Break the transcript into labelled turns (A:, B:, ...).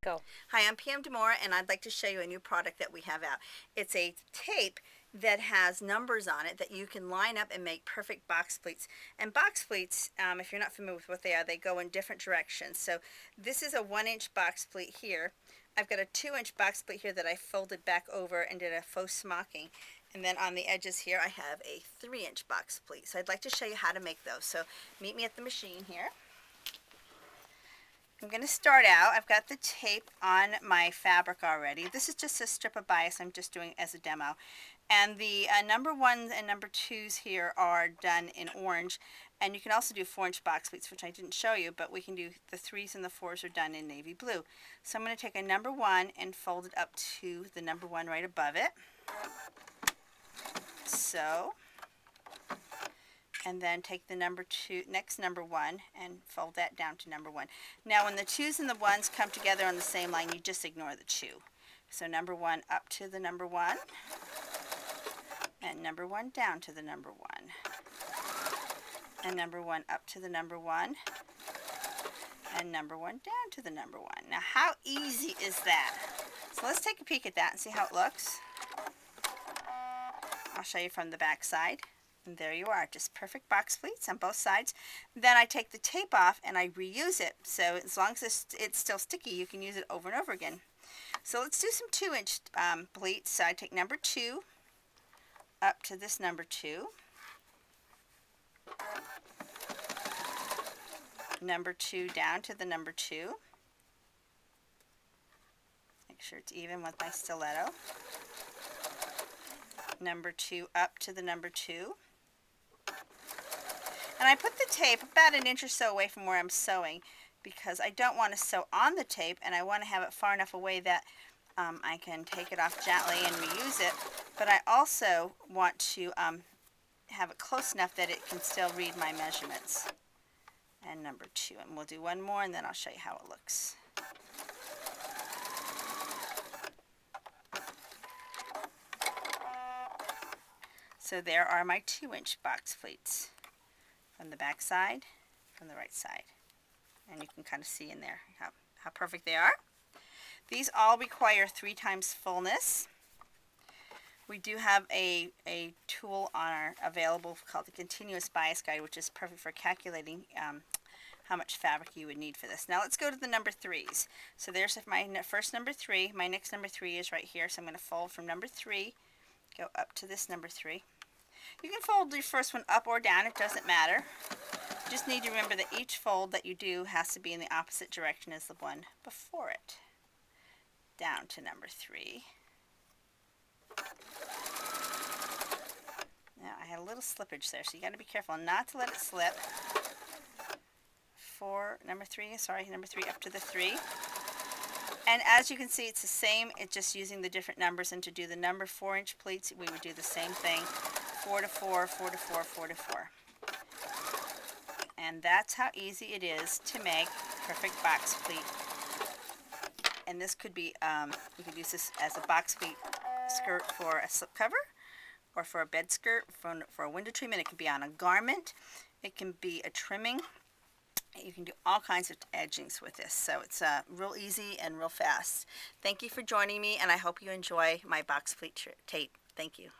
A: Go.
B: Hi, I'm PM Demora, and I'd like to show you a new product that we have out. It's a tape that has numbers on it that you can line up and make perfect box pleats. And box pleats, if you're not familiar with what they are, they go in different directions. So this is a 1-inch box pleat here. I've got a 2-inch box pleat here that I folded back over and did a faux smocking. And then on the edges here, I have a 3-inch box pleat. So I'd like to show you how to make those. So meet me at the machine here. I'm going to start out. I've got the tape on my fabric already. This is just a strip of bias I'm just doing as a demo. And the number 1s and number 2s here are done in orange. And you can also do 4-inch box pleats, which I didn't show you, but we can do the 3s and the 4s are done in navy blue. So I'm going to take a number 1 and fold it up to the number 1 right above it. So, and then take the next number 1 and fold that down to number 1. Now when the 2s and the 1s come together on the same line, you just ignore the 2. So number 1 up to the number 1, and number 1 down to the number 1, and number 1 up to the number 1, and number 1 down to the number 1. Now how easy is that? So let's take a peek at that and see how it looks. I'll show you from the back side. And there you are, just perfect box pleats on both sides. Then I take the tape off and I reuse it. So as long as it's still sticky, you can use it over and over again. So let's do some 2-inch pleats. So I take number 2 up to this number 2. Number 2 down to the number 2. Make sure it's even with my stiletto. Number 2 up to the number 2. And I put the tape about 1 inch or so away from where I'm sewing because I don't want to sew on the tape, and I want to have it far enough away that I can take it off gently and reuse it. But I also want to have it close enough that it can still read my measurements. And number 2. And we'll do one more and then I'll show you how it looks. So there are my 2-inch box pleats. From the back side, from the right side. And you can kind of see in there how perfect they are. These all require 3 times fullness. We do have a tool on our available called the Continuous Bias Guide, which is perfect for calculating how much fabric you would need for this. Now let's go to the number 3s. So there's my first number 3. My next number 3 is right here. So I'm going to fold from number 3, go up to this number 3. You can fold the first one up or down, it doesn't matter. You just need to remember that each fold that you do has to be in the opposite direction as the one before it. Down to number 3. Now I had a little slippage there, so you got to be careful not to let it slip. Number 3 up to the 3. And as you can see, it's the same, it's just using the different numbers, and to do the number 4-inch pleats, we would do the same thing. 4 to 4, 4 to 4, 4 to 4. And that's how easy it is to make perfect box pleat. And this could be, you could use this as a box pleat skirt for a slipcover, or for a bed skirt, for a window treatment. It could be on a garment. It can be a trimming. You can do all kinds of edgings with this. So it's real easy and real fast. Thank you for joining me, and I hope you enjoy my box pleat tape. Thank you.